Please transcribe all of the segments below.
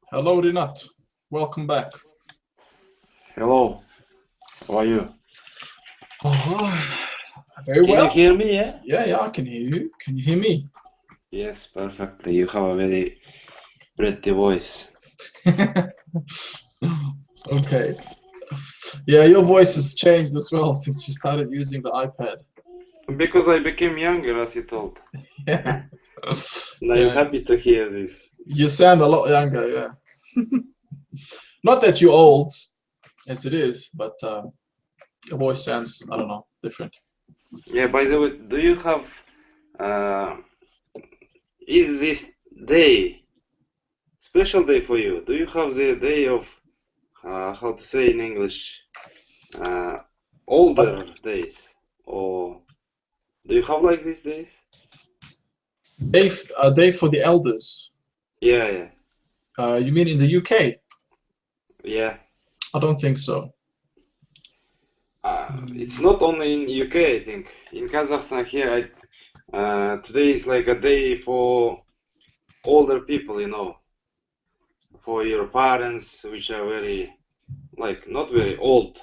Hello, Rinat. Welcome back. Hello, how are you? Oh, very Can you well. hear me? Yeah? Yeah, I can hear you. Can you hear me? Yes, perfectly. You have a very pretty voice. Okay. Yeah, your voice has changed as well since you started using the iPad. Because I became younger, as you told. Yeah. And I'm Yeah. happy to hear this. You sound a lot younger, yeah. Not that you're old, as it is, but your voice sounds, I don't know, different. Yeah, by the way, do you have, uh, is this day special day for you? Do you have the day of, how to say in English, uh, older But days? Or do you have like these days? day for the elders. Yeah, yeah, You mean in the UK? yeah. I don't think so. It's not only in UK, I think. In Kazakhstan here, today is like a day for older people, for your parents, which are very, like, not very old.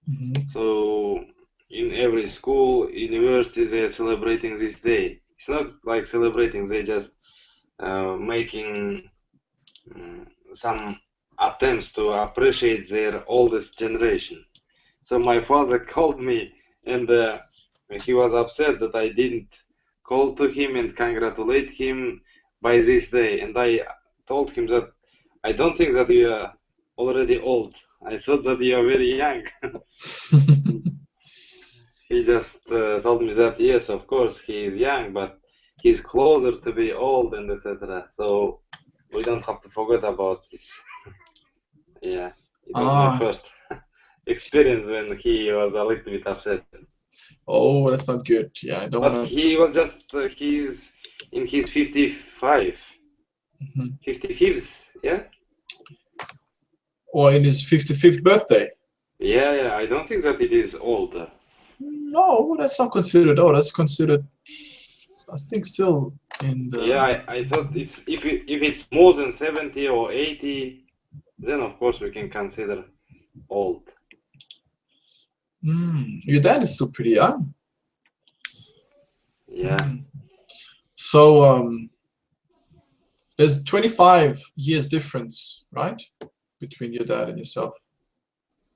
Mhm. So in every school, university, they're celebrating this day. It's not like celebrating, they just making some attempts to appreciate their oldest generation. So my father called me, and he was upset that I didn't call to him and congratulate him by this day. And I told him that I don't think that you are already old. I thought that you are very young. He just told me that yes, of course, he is young, but he's closer to be old and etc. So we don't have to forget about this. Yeah, it was my Ah, first experience when he was a little bit upset. oh, that's not good. Yeah, I don't But want he was just, he's in his 55, to. 55th, yeah? Or in his 55th birthday. Yeah, yeah, I don't think that it is older. No, that's not considered. Oh, that's considered, I think, still in Yeah, the. I thought if it's more than 70 or 80, then of course we can consider old. Your dad is still pretty young. Yeah, Mm. So, there's 25 years difference, right? Between your dad and yourself,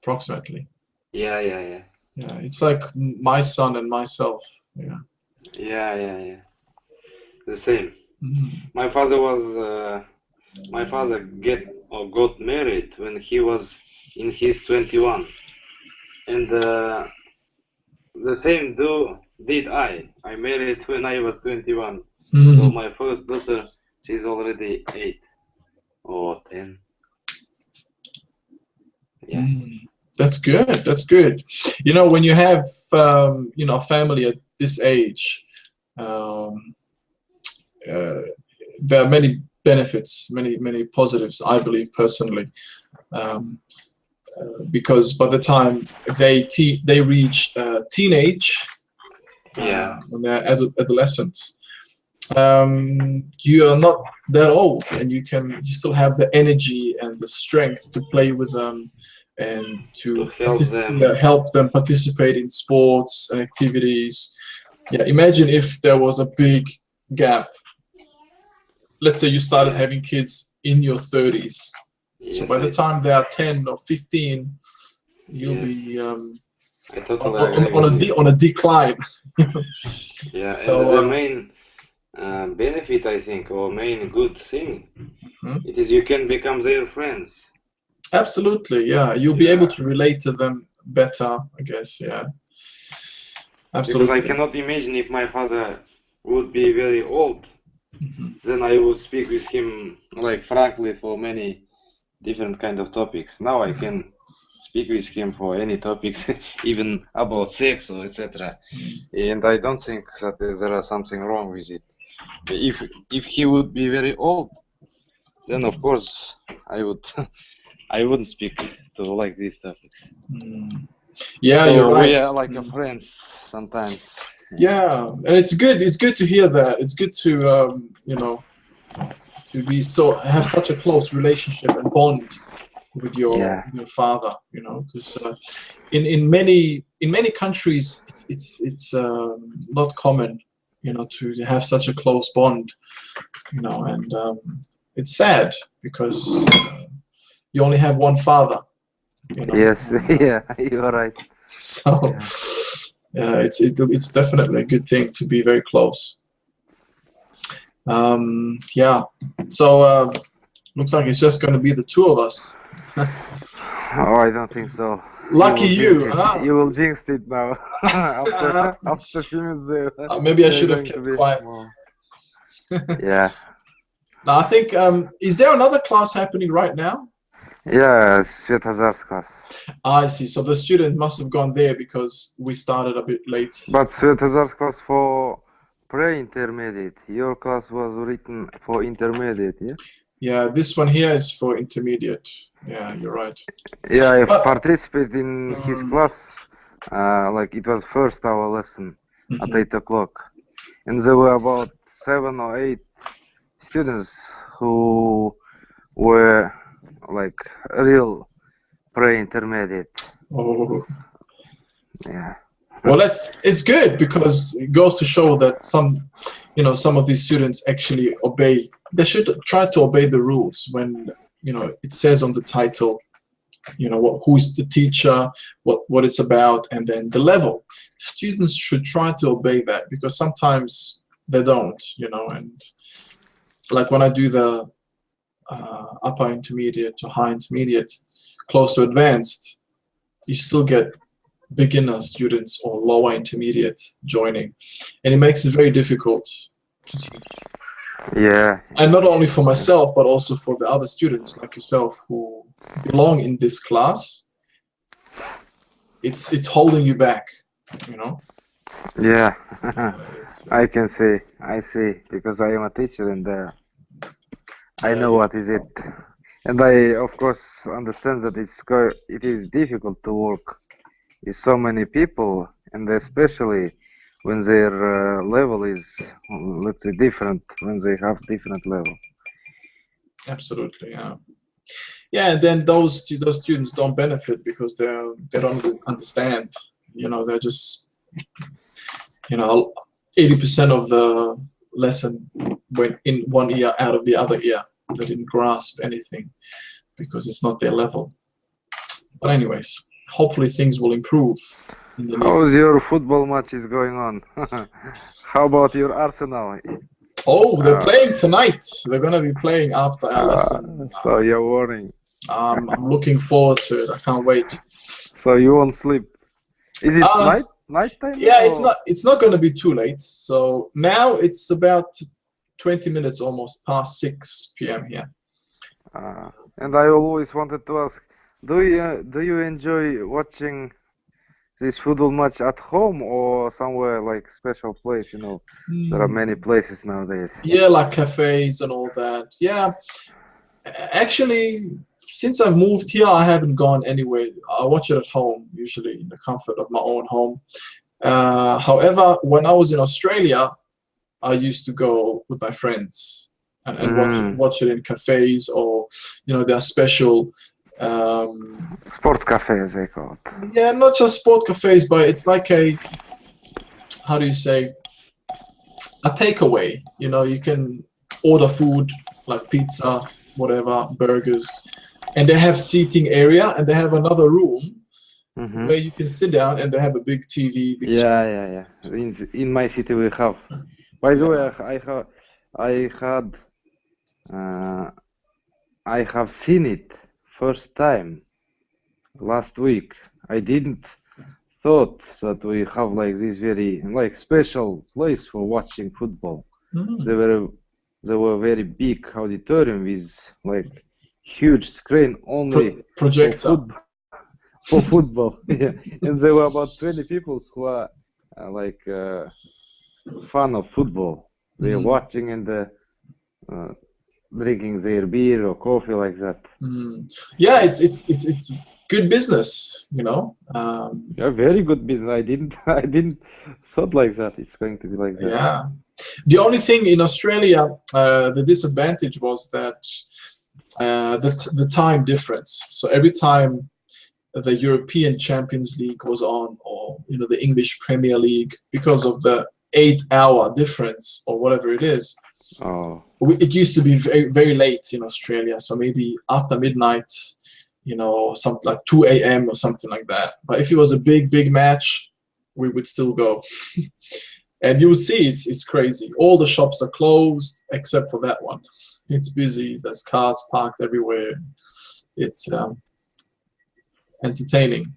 approximately. yeah, yeah, yeah, Yeah, it's like my son and myself. Yeah. yeah, yeah, yeah. The same. Mhm. My father was, my father got married when he was in his 21, and the same did I. I married when I was 21. So Mhm. my first daughter, she's already 8 or 10. Yeah. Mm. That's good. That's good. When you have a family at this age, um, uh, there are many benefits, many positives. I believe personally, um, because by the time they reach teenage, Yeah. when they're adolescents, you are not that old, and you still have the energy and the strength to play with them and To to help them. yeah, help them participate in sports and activities. Yeah, imagine if there was a big gap. Let's say you started Yeah. having kids in your 30s. So Yes, by the I. time they are 10 or 15, you'll Yes. be I totally agree on with you. on a decline. Yeah, and So, the main benefit, I think, or main good thing, mhm. it is you can become their friends. Absolutely, yeah. You'll be able Yeah. to relate to them better, I guess. Yeah, Because I absolutely. cannot imagine if my father would be very old, Mhm. then I would speak with him like frankly for many different kind of topics. Now I can speak with him for any topics, even about sex or etc. And I don't think that there is something wrong with it. If he would be very old, then of course I would I wouldn't speak to like these topics. Mm. Yeah, you're So we right. are like a Mm. friends sometimes. Yeah, and it's good. It's good to hear that. It's good to to be have such a close relationship and bond with your father, you know, because in many countries it's not common, you know, to have such a close bond, you know, and it's sad because you only have one father, you know. Yes, yeah, you're right. So it's definitely a good thing to be very close. Yeah, so looks like it's just going to be the two of us. Oh, I don't think so. Lucky you. you, huh? You will jinx it now. after few minutes, maybe I they're should have going to kept be quiet. more. Yeah. Now, I think, is there another class happening right now? Yeah, Svetozar's class. I see. So the student must have gone there because we started a bit late. But Svetozar's class for pre-intermediate. Your class was written for intermediate, yeah? Yeah, this one here is for intermediate. Yeah, you're right. Yeah, I participated in his class. Like it was first hour lesson at 8 o'clock. And there were about 7 or 8 students who were like real pre-intermediate. Oh. Yeah. Well, it's good because it goes to show that some of these students actually obey. They should try to obey the rules when, you know, it says on the title, you know, who's the teacher, what it's about, and then the level. Students should try to obey that because sometimes they don't, you know. And like when I do the upper intermediate to high intermediate, close to advanced, you still get beginner students or lower intermediate joining, and it makes it very difficult to teach. Yeah. And not only for myself, but also for the other students like yourself who belong in this class. It's holding you back, you know. Yeah. I can see. I see because I am a teacher and I know what is it, and I of course understand that it is difficult to work with so many people, and especially when their level is, let's say, different, when they have different level. Absolutely, yeah. Yeah, and then those students don't benefit because they don't understand. You know, they're just, you know, 80% of the lesson went in one ear out of the other ear. They didn't grasp anything because it's not their level. But anyways, hopefully things will improve. How's your football match is going on? How about your Arsenal? Oh, they're playing tonight. They're going to be playing after our lesson. So you're worrying. I'm looking forward to it. I can't wait. So you won't sleep. Is it night time? Yeah, it's not going to be too late. So now it's about 20 minutes almost past 6 p.m. here. And I always wanted to ask, do you enjoy watching this football match at home or somewhere like special place? You know, there are many places nowadays. Yeah, like cafes and all that. Yeah, actually, since I've moved here, I haven't gone anywhere. I watch it at home, usually in the comfort of my own home. However, when I was in Australia, I used to go with my friends and watch it in cafes, or, you know, there are special sport cafes, they call it. Yeah, not just sport cafes, but it's like a, how do you say, a takeaway. You know, you can order food like pizza, whatever, burgers, and they have seating area, and they have another room where you can sit down, and they have a big TV. Yeah. In my city we have. By the way, I have seen it first time last week. I didn't thought that we have like this very like special place for watching football. There were very big auditorium with like huge screen only projector for football. Yeah. And there were about 20 people who are like fan of football. They are watching, and drinking their beer or coffee like that. Yeah, it's good business, you know. Yeah, very good business. I didn't thought like that. It's going to be like that. Yeah. The only thing in Australia, the disadvantage was that the time difference. So every time the European Champions League was on, or the English Premier League, because of the 8-hour difference or whatever it is, Oh, it used to be very, very late in Australia. So maybe after midnight, something like 2 a.m. or something like that. But if it was a big match, we would still go. And you will see it's crazy. All the shops are closed except for that one. It's busy. There's cars parked everywhere. It's entertaining.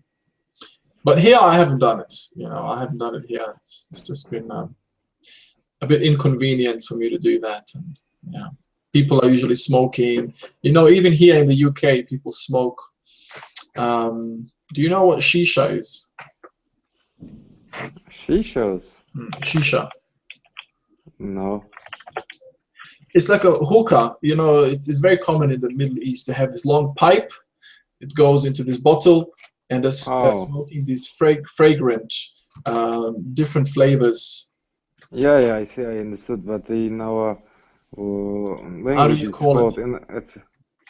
But here I haven't done it. I haven't done it here. It's just been a bit inconvenient for me to do that. And yeah, people are usually smoking. Even here in the UK, people smoke. Do you know what shisha is? Shishas? Shisha. No. It's like a hookah. It's very common in the Middle East. They have this long pipe. It goes into this bottle, and they're smoking these fragrant, different flavors. Yeah, I see. I understood. But in our How do language, you it's call called it? it's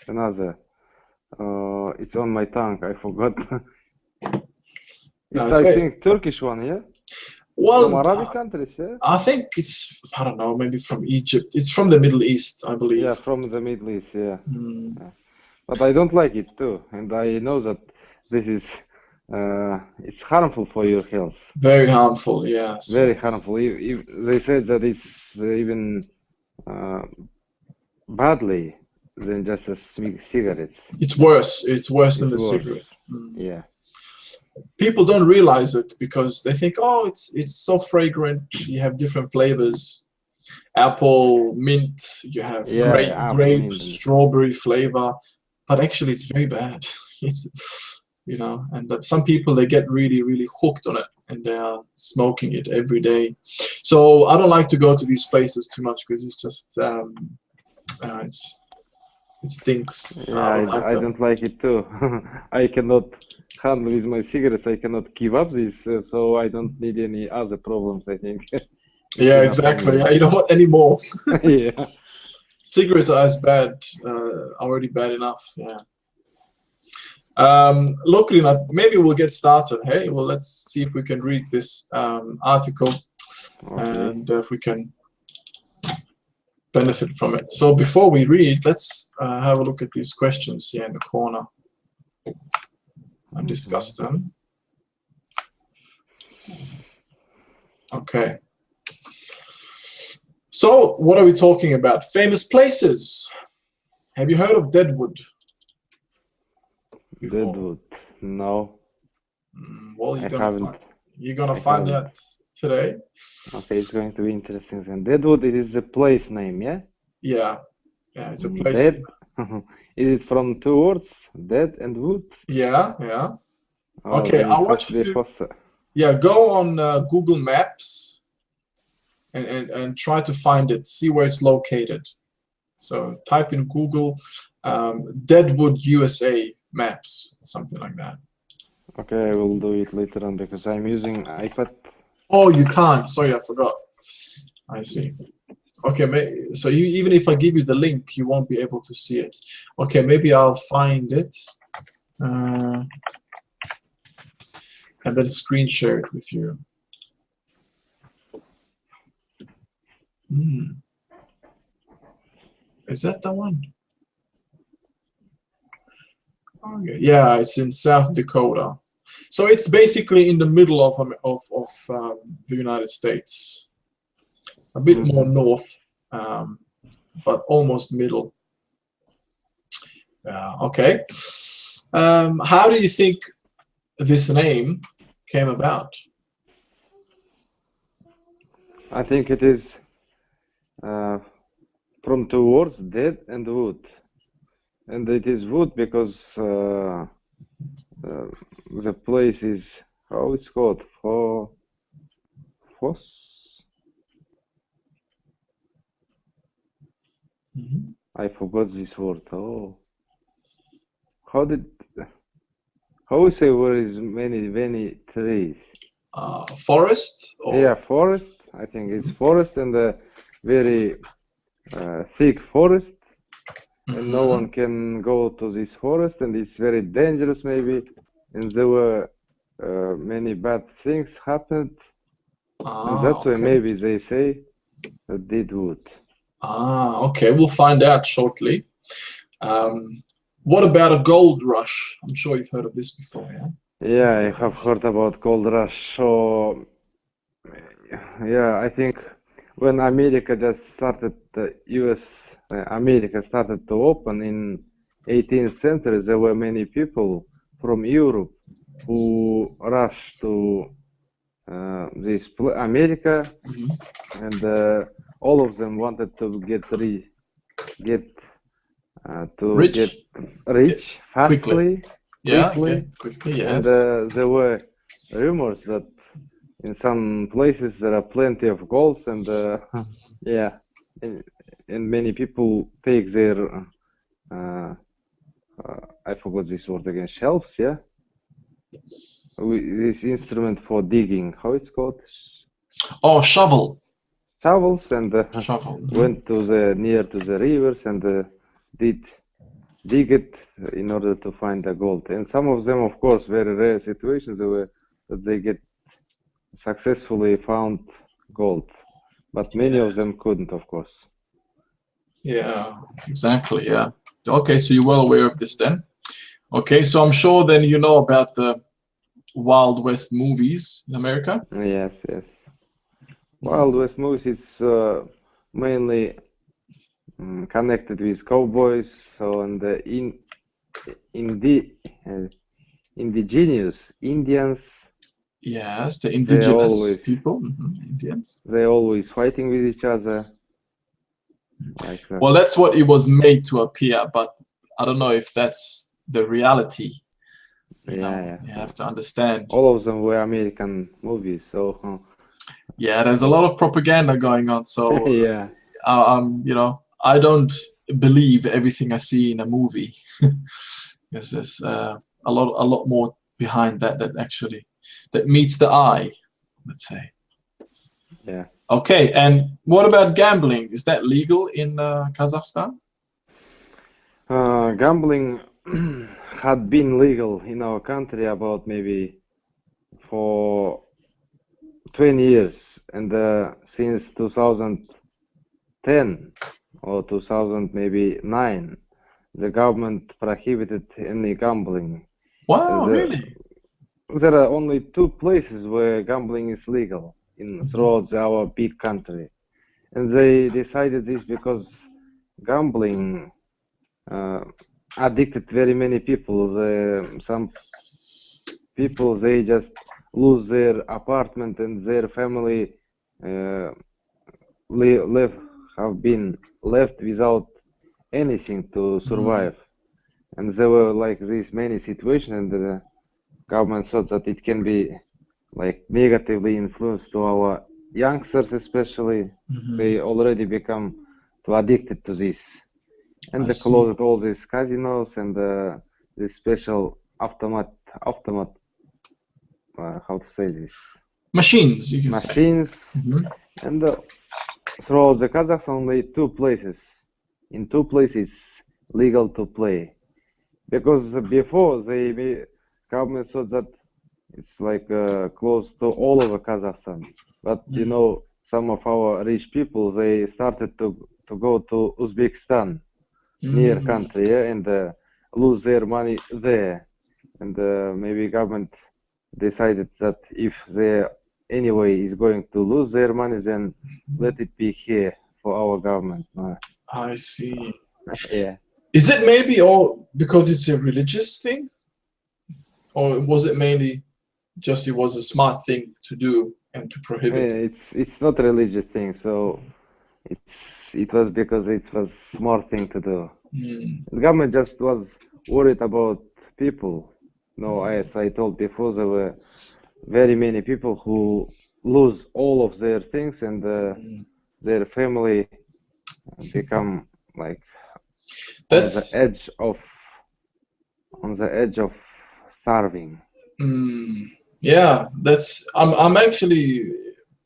another. It's on my tongue. I forgot. No, It's it's I very think Turkish one, yeah? From well. Arabic countries, yeah? I think I don't know, maybe from Egypt. It's from the Middle East, I Yeah, believe. from the Middle East, yeah. Mm, Yeah. But I don't like it too, and I know that this is it's harmful for your health. very harmful, yes. Very Yes. harmful. If they said that it's even badly than just a cigarettes. It's worse. It's worse than It's the cigarette. worse. Yeah. People don't realize it because they think, oh, it's so fragrant. You have different flavors. Apple, mint, you have Yeah, apple, grape, mint, and strawberry flavor. But actually, it's very bad. And some people, they get really, really hooked on it, and they are smoking it every day. So I don't like to go to these places too much because it's just it stinks. yeah, I don't like I them. don't like it too. I cannot handle with my cigarettes. I cannot give up this, so I don't need any other problems, I think. It's Yeah, enough for exactly. me. Yeah, you don't want any more. Yeah. Cigarettes are as bad, already bad enough. Yeah. Luckily enough, maybe we'll get started. Hey, well, let's see if we can read this article Okay. and if we can benefit from it. So before we read, let's have a look at these questions here in the corner and discuss them. Okay. So what are we talking about? Famous places. Have you heard of Deadwood before? Deadwood. No, Well, I haven't. you're gonna I find haven't. out today. Okay, it's going to be interesting then. Deadwood, it is a place name, yeah? Yeah, it's a place. Dead? Is it from two words? Dead and wood? Yeah. Oh, Okay, then I it want has to you be to faster. go on Google Maps and try to find it. See where it's located. So type in Google Deadwood, USA maps, something like that. Okay, I will do it later on because I'm using iPad. Oh, you can't. Sorry, I forgot. I see. Okay, so even if I give you the link, you won't be able to see it. Okay, maybe I'll find it and then screen share it with you. Is that the one? Okay. Yeah, it's in South Dakota. So it's basically in the middle of the United States, a bit more north, but almost middle. Okay. How do you think this name came about? I think it is from two words, dead and wood. And it is wood because the place is, how it's called? Foss? I forgot this word. Oh, how did how we say where is many trees? Forest Yeah, or forest. I think it's forest and a very thick forest, and no one can go to this forest, and it's very dangerous maybe, and there were many bad things happened, and that's why okay. maybe they say Deadwood. Okay, we'll find out shortly. What about a gold rush? I'm sure you've heard of this before, yeah? Yeah, I have heard about gold rush. So yeah, I think when America just started, the US America started to open in 18th century, there were many people from Europe who rushed to this America, and all of them wanted to get Rich? rich Quickly. quickly, Quickly, and yes. there were rumors that in some places there are plenty of golds, and yeah, and many people take their I forgot this word again, shelves, yeah, this instrument for digging, how it's called, Oh, shovel. shovels, and Shovel. went to the near to the rivers and did dig it in order to find the gold. And some of them, of course, very rare situations were that they get successfully found gold, but many of them couldn't, of course. Yeah, exactly, yeah. Okay, so you're well aware of this then. Okay, so I'm sure then you know about the Wild West movies in America. Yes, yes. Wild West movies is mainly connected with cowboys, so and in the indigenous Indians, Yes, the they indigenous always people, Indians. they always fighting with each other, like that. Well, that's what it was made to appear, but I don't know if that's the reality. You know, Yeah. you have to understand. All of them were American movies, so Yeah, there's a lot of propaganda going on. So, yeah. you know, I don't believe everything I see in a movie because there's a lot more behind that actually that meets the eye, let's say. Yeah. Okay, and what about gambling? Is that legal in Kazakhstan? Gambling had been legal in our country about maybe for 20 years, and since 2010 or 2000 maybe 9, the government prohibited any gambling. Wow, really? There are only 2 places where gambling is legal throughout our big country, and they decided this because gambling addicted very many people. Some people they just lose their apartment and their family have been left without anything to survive. And there were like these many situations, and the government thought that it can be like negatively influenced to our youngsters, especially. They already become too addicted to this, and they closed all these casinos and this special automat how to say this, machines, you can machines, say. and throughout the Kazakhstan only 2 places. In 2 places legal to play, because before the government thought that it's like close to all over Kazakhstan, but you know, some of our rich people they started to go to Uzbekistan, near country, yeah, and lose their money there, and maybe government decided that if they anyway is going to lose their money, then let it be here for our government. I see. Yeah. Is it maybe all because it's a religious thing, or was it mainly just it was a smart thing to do and to prohibit? It's not a religious thing, so it was because it was smart thing to do. The government just was worried about people. No, as I told before, there were very many people who lose all of their things, and their family become like That's on the edge of starving. yeah. I'm actually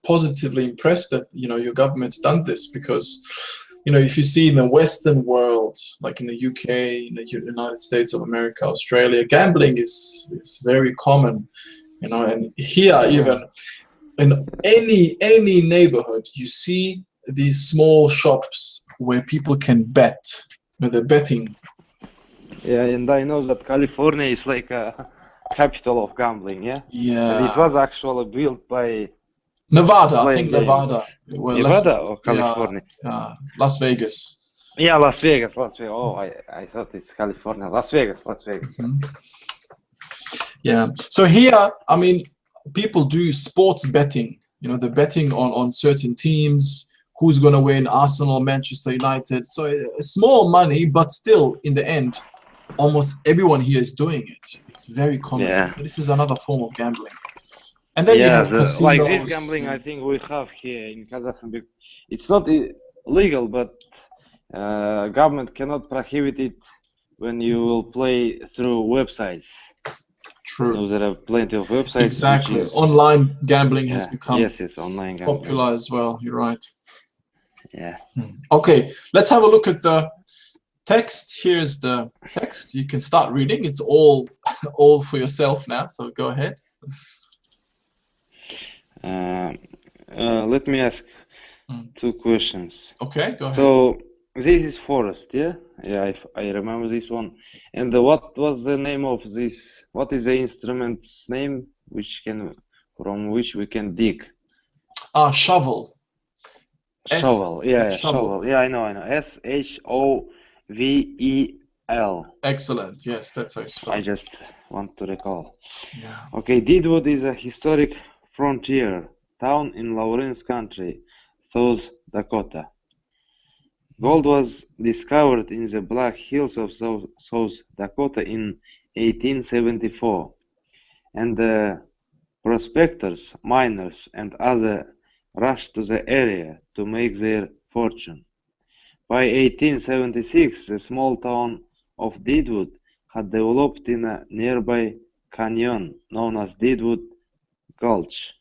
positively impressed that your government's done this, because if you see in the Western world, like in the UK, in the United States of America, Australia, gambling is very common, and here even in any neighborhood, you see these small shops where people can bet, where they're betting. Yeah, and I know that California is like a capital of gambling, yeah? Yeah. And it was actually built by Nevada, I playing think games. Nevada. Well, Nevada or California? Yeah, Las Vegas. Yeah, Las Vegas. Oh, I thought it's California. Las Vegas. Yeah. So here, I mean, people do sports betting. They're betting on certain teams, who's going to win, Arsenal, Manchester United. So it's small money, but still, in the end, almost everyone here is doing it. It's very common. Yeah. So this is another form of gambling. And then you have casinos. Like this gambling, I think we have here in Kazakhstan. It's not legal, but government cannot prohibit it when you will play through websites. True. There are plenty of websites. Exactly. Online gambling has become online gambling. popular as well. You're right. Yeah. Okay, let's have a look at the text. Here's the text. You can start reading. It's all for yourself now. So go ahead. Let me ask 2 questions. Okay, go ahead. So this is forest, yeah? Yeah, I remember this one. And what was the name of this? What is the instrument's name from which we can dig? Shovel. Shovel. Yeah, shovel. Yeah, I know. SHOVEL. Excellent. Yes, that's how you spell it. I just want to recall. Yeah. Okay, Deadwood is a historic frontier town in Lawrence County, South Dakota. Gold was discovered in the Black Hills of South Dakota in 1874, and the prospectors, miners, and others rushed to the area to make their fortune. By 1876, the small town of Deadwood had developed in a nearby canyon known as Deadwood Gulch,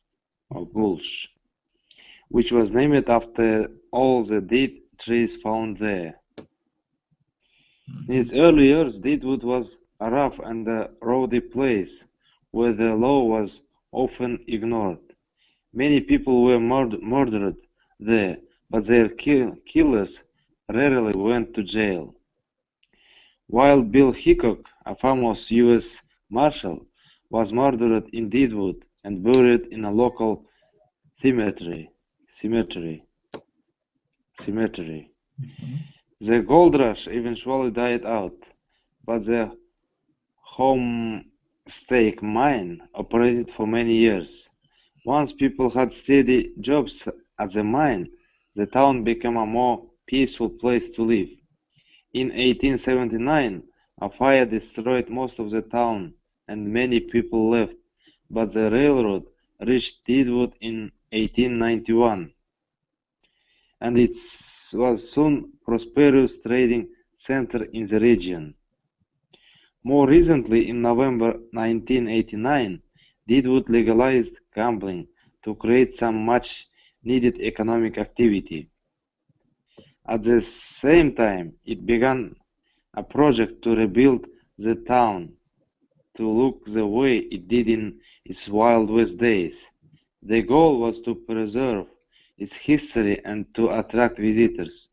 which was named after all the dead trees found there. In its early years, Deadwood was a rough and rowdy place where the law was often ignored. Many people were murdered there, but their killers rarely went to jail. Wild Bill Hickok, a famous U.S. Marshal, was murdered in Deadwood and buried in a local cemetery. The gold rush eventually died out, but the Homestake mine operated for many years. Once people had steady jobs at the mine, the town became a more peaceful place to live. In 1879, a fire destroyed most of the town and many people left, but the railroad reached Deadwood in 1891, and it was soon a prosperous trading center in the region. More recently, in November 1989, Deadwood legalized gambling to create some much-needed economic activity. At the same time, it began a project to rebuild the town to look the way it did in its Wild West days. The goal was to preserve its history and to attract visitors.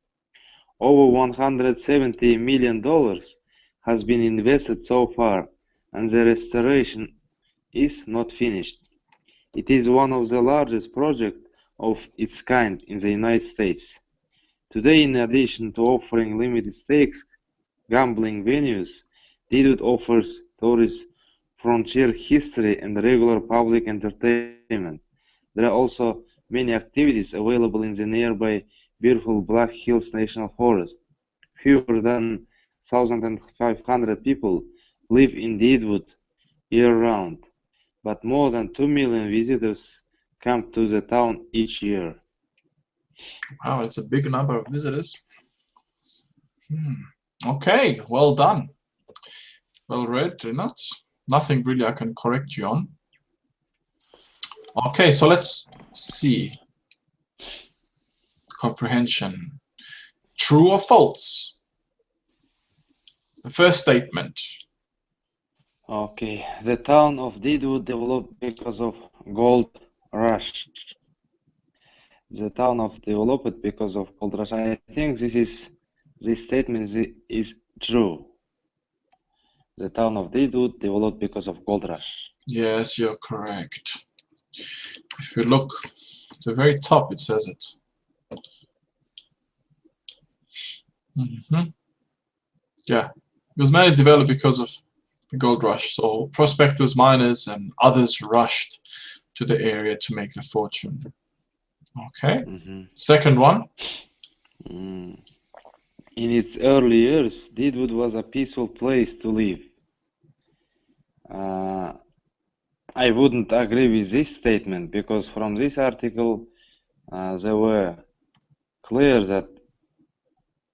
Over $170 million has been invested so far, and the restoration is not finished. It is one of the largest projects of its kind in the United States. Today, in addition to offering limited stakes gambling venues, Deadwood offers tourists frontier history and regular public entertainment. There are also many activities available in the nearby beautiful Black Hills National Forest. Fewer than 1,500 people live in Deadwood year-round, but more than 2 million visitors come to the town each year. Wow, it's a big number of visitors. Okay, well done. Well read, Rinat. Nothing really I can correct you on. Okay, so let's see. Comprehension. True or false? The first statement. Okay, the town of Deadwood developed because of gold rush. The town of developed because of gold rush. I think this statement is true. The town of Deadwood developed because of gold rush. Yes, you're correct. If you look at the very top, it says it. Yeah, it was mainly developed because of the gold rush. So prospectors, miners, and others rushed to the area to make their fortune. Okay. Second one. In its early years, Deadwood was a peaceful place to live. I wouldn't agree with this statement because from this article, they were clear that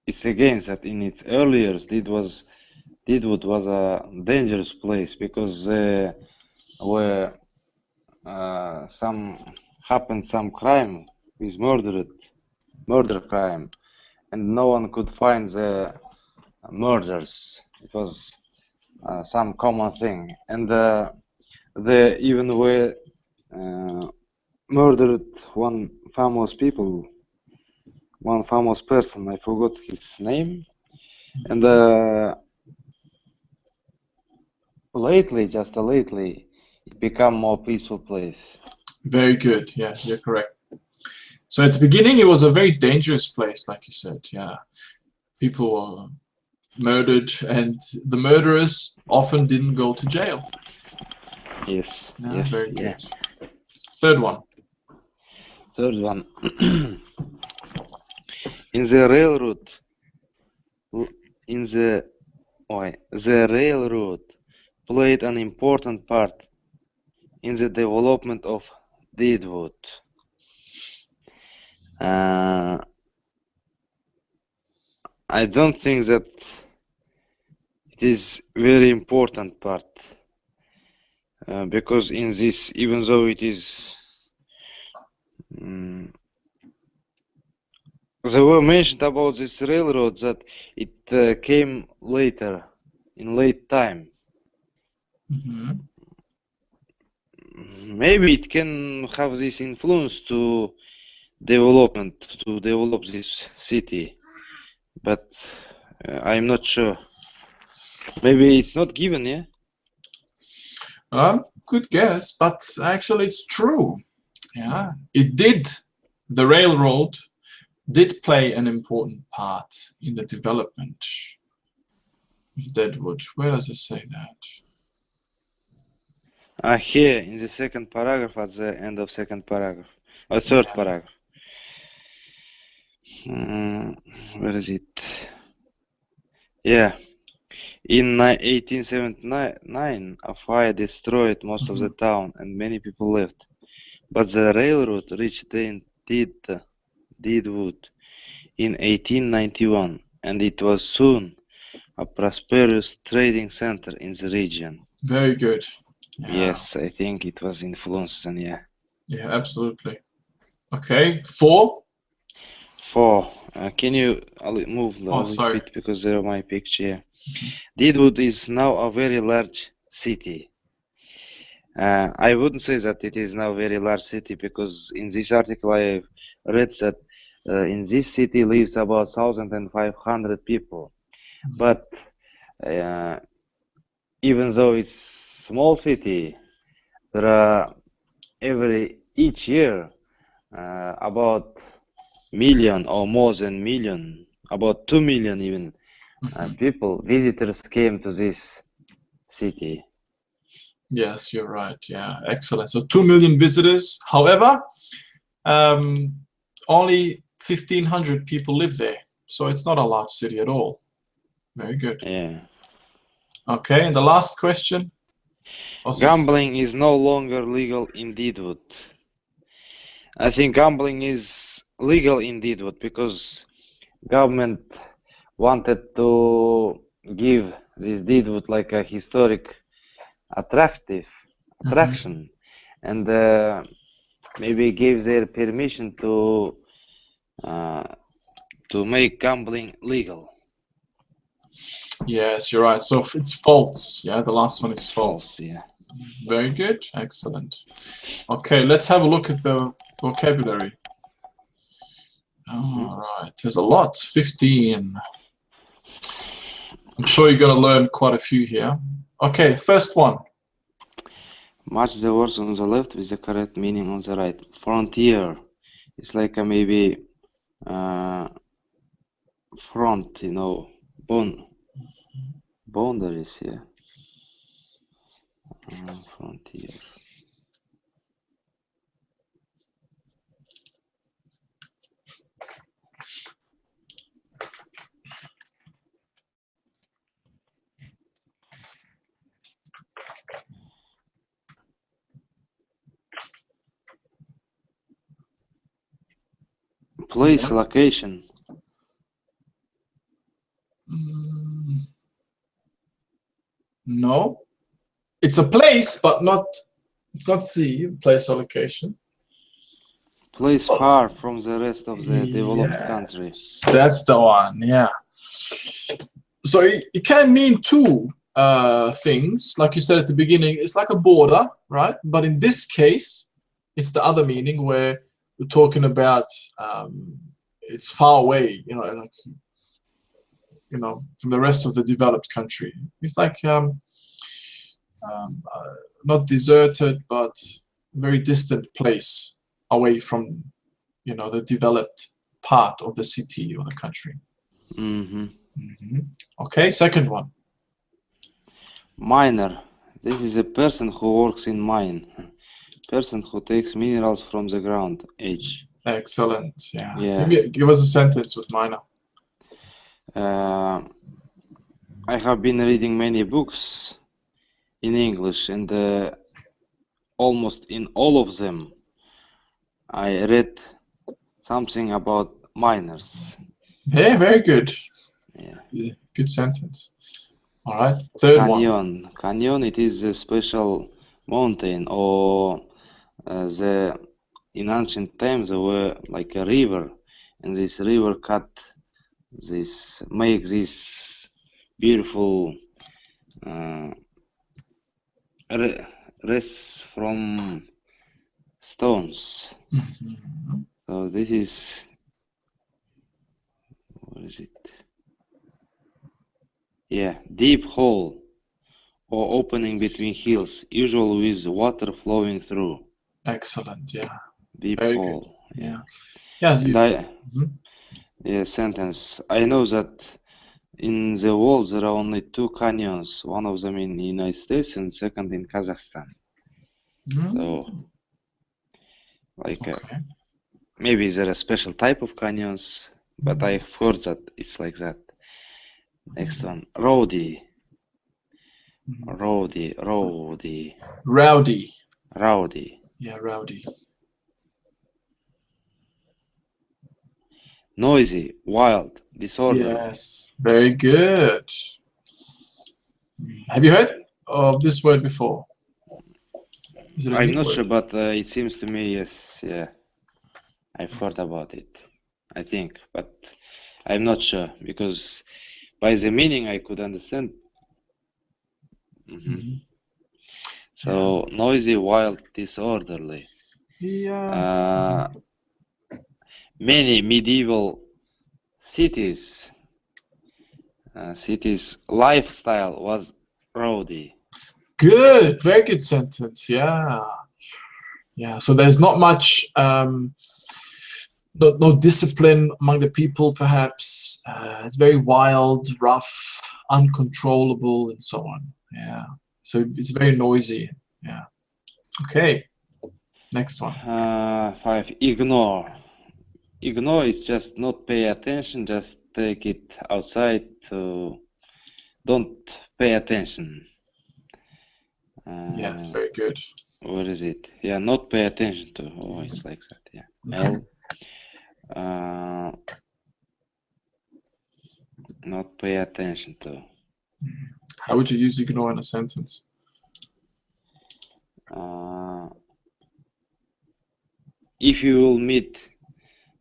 it's against that in its early years, Deadwood was a dangerous place because there were some crime with murder crime, and no one could find the murders. It was some common thing, and they even were murdered one famous person. I forgot his name, and just lately, it became more peaceful place. Very good. Yeah, you're correct. So at the beginning, it was a very dangerous place, like you said. Yeah, people were murdered, and the murderers often didn't go to jail. Yes. Yeah, yes. Very Yeah. good. Third one. In the railroad, the railroad played an important part in the development of Deadwood. I don't think that it is very important part because in this, even though it is, they were mentioned about this railroad that it came later, in late time. Maybe it can have this influence to develop this city, but I'm not sure. Maybe it's not given, yeah? Good guess, but actually it's true. Yeah, it did. The railroad did play an important part in the development of Deadwood. Where does it say that? Here in the second paragraph, at the end of second paragraph, or third paragraph. Where is it? Yeah. In 1879, a fire destroyed most of the town and many people left. But the railroad reached Deadwood in 1891, and it was soon a prosperous trading center in the region. Very good. Yeah. Yes, I think it was influenced, and yeah. Yeah, absolutely. Okay, 4. Can you move a little bit because there are my picture. Deadwood is now a very large city. I wouldn't say that it is now a very large city because in this article I read that in this city lives about 1,500 people. But even though it's small city, there are each year about million or more than million, about 2 million even visitors came to this city. Yes, you're right. Yeah, excellent. So 2 million visitors. However, only 1,500 people live there. So it's not a large city at all. Very good. Yeah. Okay, and the last question. Gambling is no longer legal in Deadwood. I think gambling is legal in Deadwood because government wanted to give this Deadwood like a historic attraction, and maybe gave their permission to make gambling legal. Yes, you're right. So it's false. Yeah, the last one is false. Yeah. Very good. Excellent. Okay, let's have a look at the vocabulary. All right, there's a lot. 15. I'm sure you're going to learn quite a few here. Okay, first one. Match the words on the left with the correct meaning on the right. Frontier. It's like a maybe front, you know, boundaries here. Frontier. Place, location. No, it's a place, but it's not sea, place or location. Place far from the rest of the developed country. That's the one, yeah. So it can mean two things, like you said at the beginning. It's like a border, right? But in this case, it's the other meaning where we're talking about it's far away, you know, like, you know, from the rest of the developed country. It's like not deserted, but very distant place away from, you know, the developed part of the city or the country. Okay, second one. Miner. This is a person who works in mine. Person who takes minerals from the ground. H. Excellent. Yeah. Give us a sentence with miner. I have been reading many books in English, and almost in all of them, I read something about miners. Yeah, very good. Yeah. Good sentence. All right, third Canyon. one. Canyon, it is a special mountain, or in ancient times there were like a river, and this river make this beautiful rests from stones. So this is, what is it? Yeah, deep hole or opening between hills, usually with water flowing through. Excellent. Yeah. Deep very hole. Good. Yeah. Yeah. Sentence. I know that in the world there are only two canyons. One of them in the United States and second in Kazakhstan. So, like, maybe there are a special type of canyons, but I've heard that it's like that. Next one, rowdy. Rowdy. Yeah, rowdy. Noisy, wild, disorderly. Yes, very good. Have you heard of this word before? I'm not sure, but it seems to me, yes, yeah. I've heard about it, I think, but I'm not sure, because by the meaning I could understand. So, noisy, wild, disorderly. Yeah. Many medieval cities lifestyle was rowdy. Good, very good sentence. Yeah. So there's not much, no discipline among the people. Perhaps it's very wild, rough, uncontrollable, and so on. Yeah. So it's very noisy. Yeah. Okay. Next one. 5. Ignore. Ignore is just not pay attention. Just take it outside. Don't pay attention. Yes, very good. What is it? Yeah, not pay attention to. Oh, it's like that. Yeah. L. not pay attention to. How would you use ignore in a sentence? If you will meet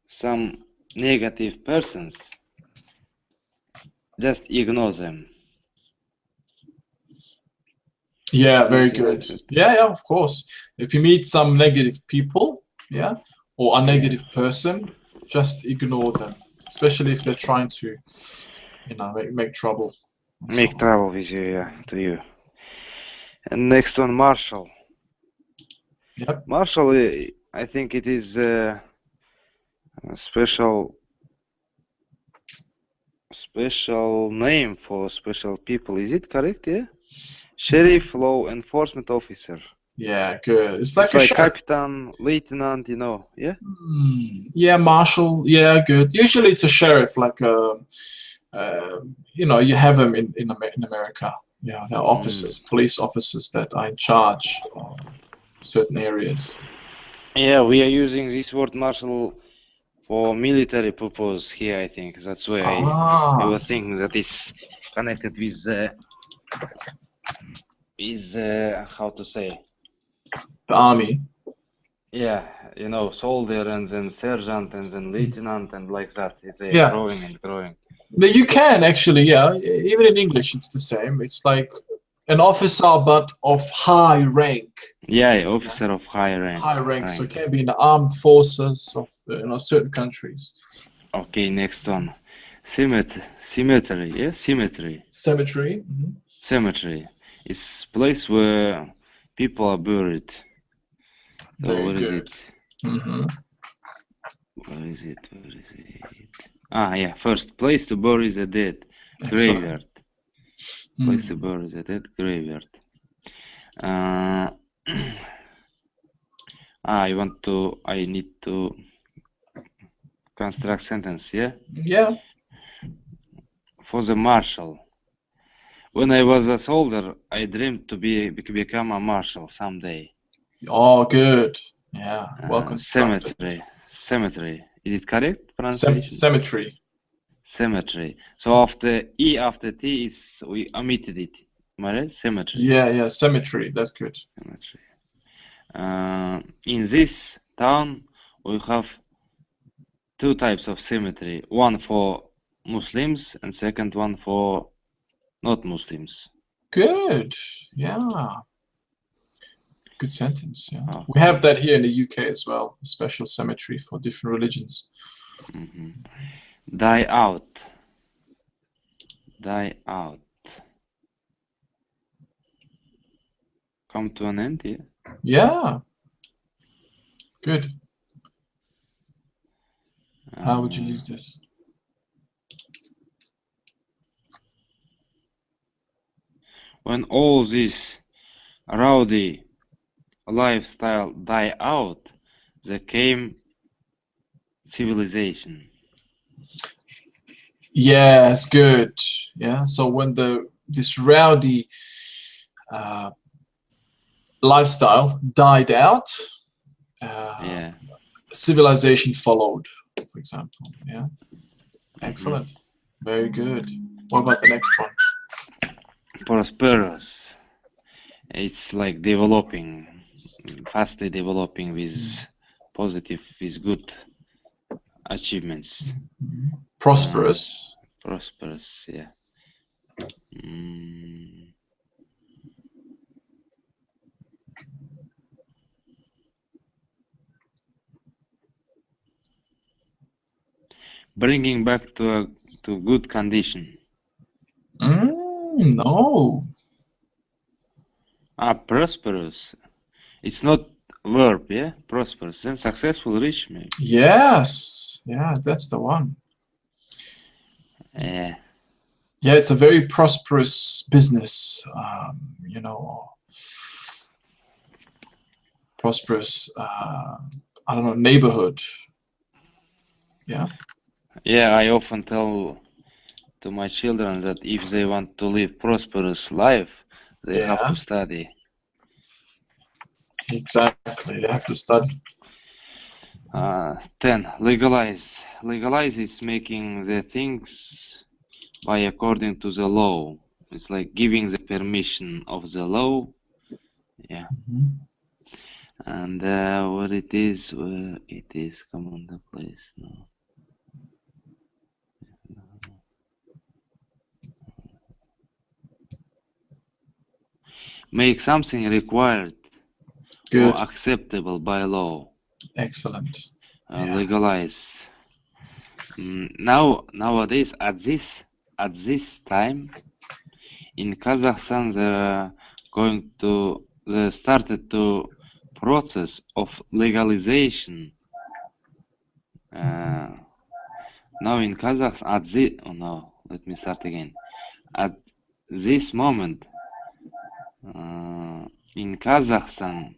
some negative persons, just ignore them. Yeah, very Anything like good. that? Yeah, of course. If you meet some negative people, yeah, or a negative person, just ignore them, especially if they're trying to, make trouble. Make trouble with you, yeah, to you. And next one, Marshall. Yep. Marshall, I think it is a special name for special people. Is it correct? Yeah. Sheriff, law enforcement officer. Yeah, good. It's It's like a like sheriff. captain, lieutenant, yeah. Yeah, marshal. Yeah, good. Usually it's a sheriff, like you have them in America. They're officers, police officers that are in charge of certain areas. Yeah, we are using this word marshal for military purpose here. I think that's why I was thinking that it's connected with how to say, the army. yeah, soldier and then sergeant and then lieutenant and like that. It's Yeah. growing and growing. But you can actually, yeah. Even in English, it's the same. It's like an officer, but of high rank. Yeah, officer of high rank. High rank, so it can be in the armed forces of certain countries. Okay, next one. Cemetery, yeah? Cemetery. Cemetery. Cemetery. It's place where people are buried. So Very where is good. it? Where is it? Yeah, first, place to bury the dead. Graveyard. Place to bury the dead, graveyard. I need to construct sentence, yeah? Yeah. For the marshal. When I was a soldier, I dreamed to become a marshal someday. Oh, good. Yeah, well constructed. Cemetery. Is it correct pronunciation? Cemetery. Cemetery. So after E, after T is, we omitted it. Am I right? Cemetery. Yeah, cemetery. That's good. Cemetery. In this town, we have two types of cemetery. One for Muslims and second one for not Muslims. Good. Yeah. Good sentence. Yeah. Okay. We have that here in the UK as well. A special cemetery for different religions. Die out. Die out. Come to an end, yeah? Yeah. Good. How would you use this? When all this rowdy lifestyle die out, there came civilization. Yes, good. Yeah. So when this rowdy lifestyle died out, civilization followed, for example. Yeah. Excellent. Very good. What about the next one? Prosperous. It's like developing, fastly developing with positive, with good achievements. Prosperous. Prosperous, yeah. Bringing back to good condition. No. Prosperous. It's not verb, yeah? Prosperous. Then successful, rich, maybe. Yes. Yeah, that's the one. Yeah. Yeah, it's a very prosperous business, prosperous, I don't know, neighborhood. Yeah. Yeah, I often tell to my children that if they want to live prosperous life, they have to study. Exactly, they have to study. 10. Legalize. Legalize is making the things by according to the law. It's like giving the permission of the law. Yeah. And where it is, come on the place now. Make something required Good. or acceptable by law. Excellent. Legalize. Nowadays, at this time, in Kazakhstan, they started to process of legalization. Now in Kazakhstan, let me start again. At this moment, in Kazakhstan,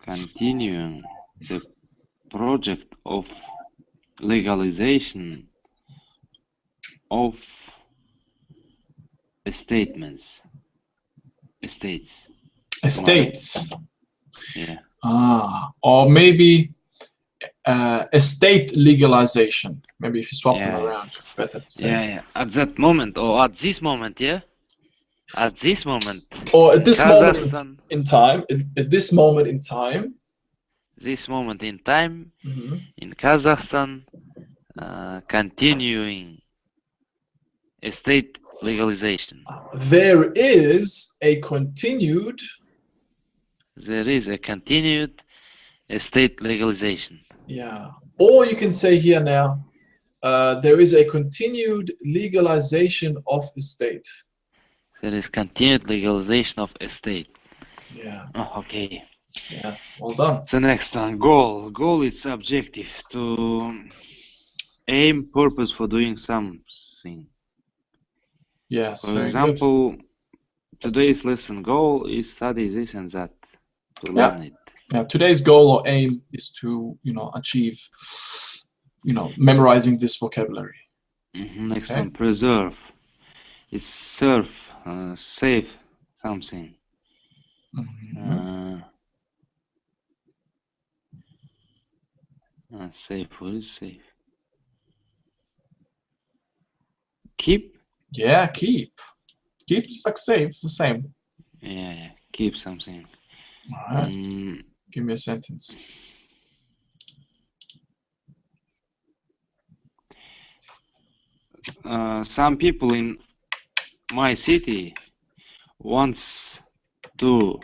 continuing the project of legalization of estates. Yeah. Or maybe estate legalization. Maybe if you swap them around, better to say. Yeah. At that moment, or at this moment, yeah. At this moment. Or at this moment in time. At this moment in time. This moment in time, in Kazakhstan, continuing estate legalization. There is a continued estate legalization. Yeah. Or you can say here now, there is a continued legalization of estate. There is continued legalization of estate. Yeah. Oh, okay. Yeah. Well done. The next one, goal. Goal is objective, to aim, purpose for doing something. Yes. For example, today's lesson goal is study this and that, to learn it. Yeah. Today's goal or aim is to, achieve, memorizing this vocabulary. Next one, preserve. It's save something. Save. What is save? Keep? Yeah, keep. Keep is like save, the same. Yeah. Keep something. All right. Give me a sentence. Some people in my city want to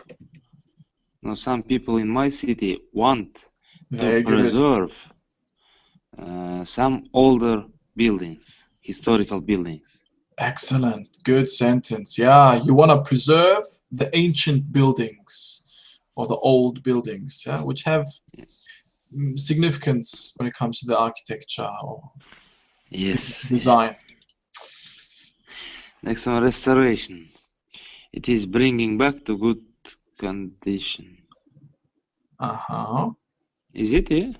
preserve some older buildings, historical buildings. Excellent. Good sentence. Yeah, you want to preserve the ancient buildings or the old buildings, which have significance when it comes to the architecture or design. Next one, restoration. It is bringing back to good condition. Is it, yeah?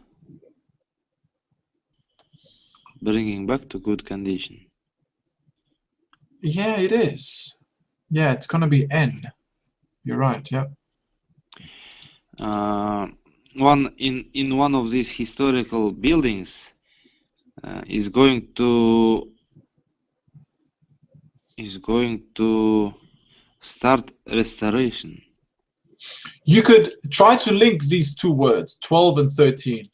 Bringing back to good condition. Yeah, it is. Yeah, it's gonna be N. You're right. Yeah. In one of these historical buildings is going to start restoration. You could try to link these two words, 12 and 13.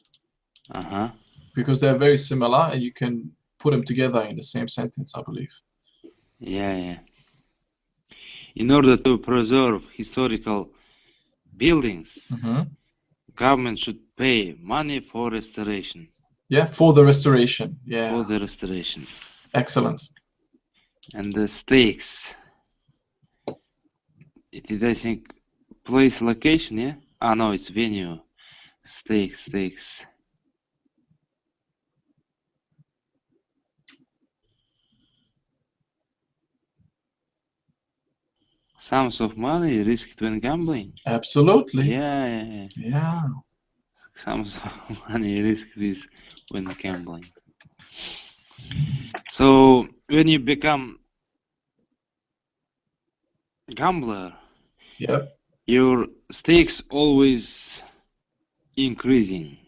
Because they're very similar, and you can put them together in the same sentence, I believe. Yeah. In order to preserve historical buildings, government should pay money for restoration. Yeah, for the restoration. Yeah. For the restoration. Excellent. And the stakes. It is, I think, place, location, yeah? No, it's venue. Stakes. Sums of money risked when gambling. Absolutely. Yeah. Sums of money risked when gambling. So when you become gambler, your stakes always increasing.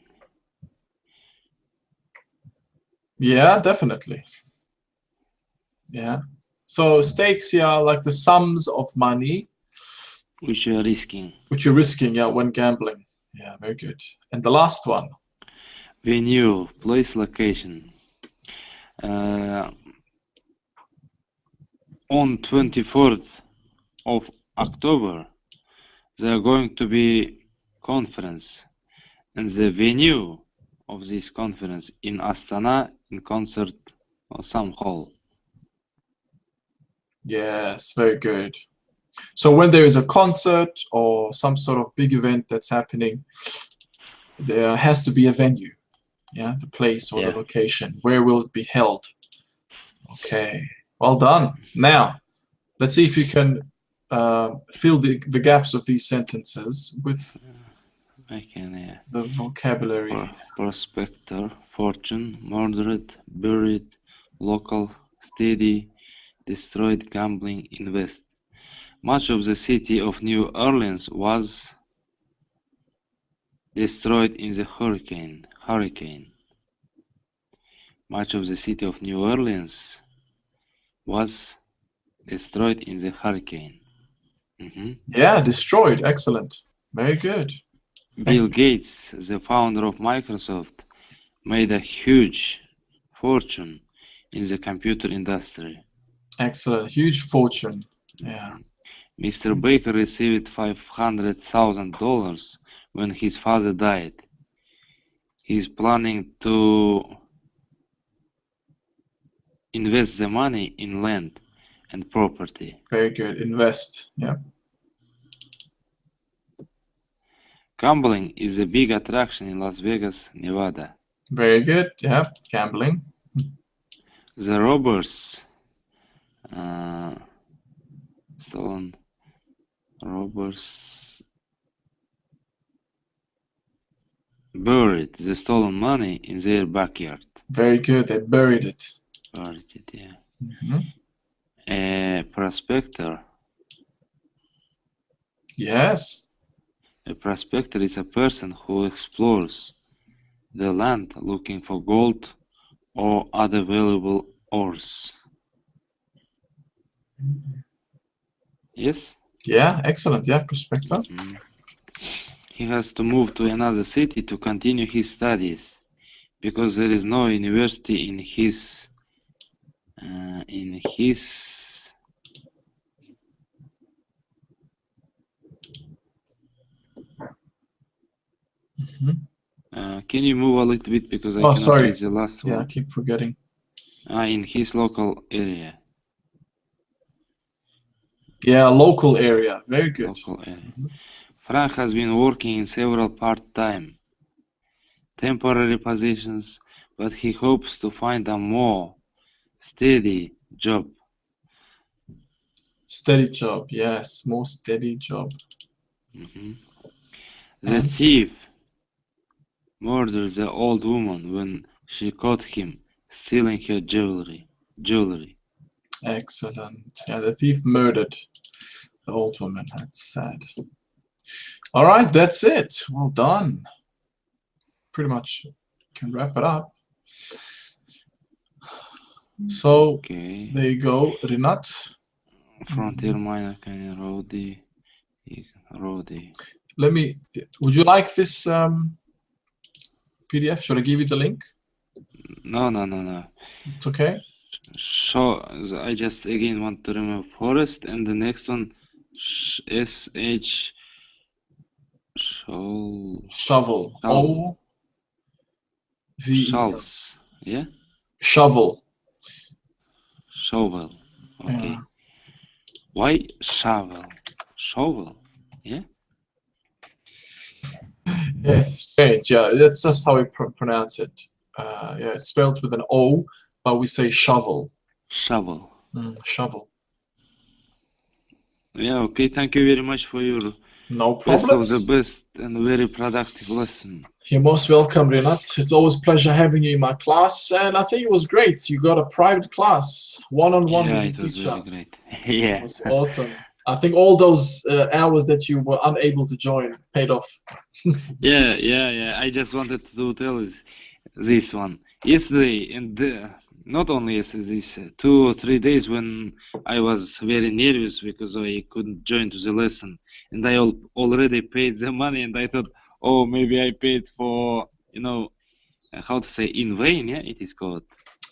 Yeah, definitely. Yeah. So stakes here are like the sums of money which you are risking. which you're risking, yeah, when gambling. Yeah, very good. And the last one. Venue, place, location. On 24th of October, there are going to be conference, and the venue of this conference in Astana, in concert or some hall. Yes, very good. So when there is a concert or some sort of big event that's happening, there has to be a venue, yeah, the place or the Yeah. location. Where will it be held? Okay, well done. Now, let's see if you can fill the gaps of these sentences with I can, yeah. the vocabulary. Prospector, fortune, murdered, buried, local, steady, destroyed, gambling, invest. Much of the city of New Orleans was destroyed in the hurricane. Much of the city of New Orleans was destroyed in the hurricane. Yeah, destroyed. Excellent. Very good. Bill Gates, the founder of Microsoft, made a huge fortune in the computer industry. Excellent. Huge fortune. Yeah. Mr. Baker received $500,000 when his father died. He's planning to invest the money in land and property. Very good. Invest. Yeah. Gambling is a big attraction in Las Vegas, Nevada. Very good. Yeah. Gambling. The robbers buried the stolen money in their backyard. Very good. They buried it. Buried it, yeah. Mm-hmm. A prospector. Yes. A prospector is a person who explores the land looking for gold or other valuable ores. Yes? Yeah, excellent. Yeah, prospector. He has to move to another city to continue his studies because there is no university in his can you move a little bit because I cannot sorry. read the last one? Yeah, I keep forgetting. In his local area. Yeah, local area. Very good. Local area. Frank has been working in several part-time, temporary positions, but he hopes to find a more steady job. Steady job. Yes, more steady job. The thief murdered the old woman when she caught him stealing her jewelry. Excellent. Yeah, the thief murdered the old woman. That's sad. All right, that's it. Well done. Pretty much can wrap it up. So Okay. there you go, Rinat. Frontier miner can roadie. Would you like this PDF? Should I give you the link? No. It's okay. So I just again want to remove forest and the next one SH shovel. O V shovels. Yeah? Shovel. Shovel. Okay. Yeah. Why shovel? Shovel. Yeah? Yeah, it's strange. Yeah, that's just how we pronounce it. Yeah, it's spelled with an O, but we say shovel. Shovel. Shovel. Yeah, okay. Thank you very much for your no best problem. of the best and very productive lesson. You're most welcome, Rinat. It's always a pleasure having you in my class, and I think it was great. You got a private class, one-on-one with the teacher. Yeah, it was very great. Yeah. It was awesome. I think all those hours that you were unable to join paid off. Yeah. I just wanted to tell this one. Yesterday, and not only these 2 or 3 days when I was very nervous because I couldn't join to the lesson, and I already paid the money, and I thought, oh, maybe I paid for, you know, how to say, in vain, yeah, it is called.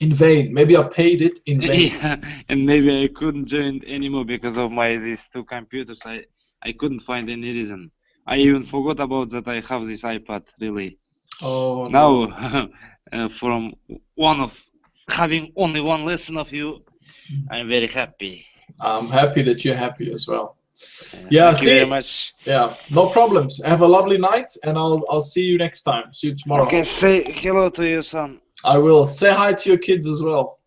In vain. Maybe I paid it in vain. Yeah, and maybe I couldn't join anymore because of these 2 computers. I couldn't find any reason. I even forgot about that I have this iPad, really. Oh, Now, from having only 1 lesson of you, I'm very happy. I'm happy that you're happy as well. Yeah, thank you very much. Yeah, no problems. Have a lovely night, and I'll see you next time. See you tomorrow. Okay, say hello to your son. I will. Say hi to your kids as well.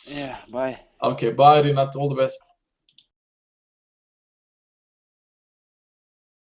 Yeah, bye. Okay, bye, Rinat. All the best.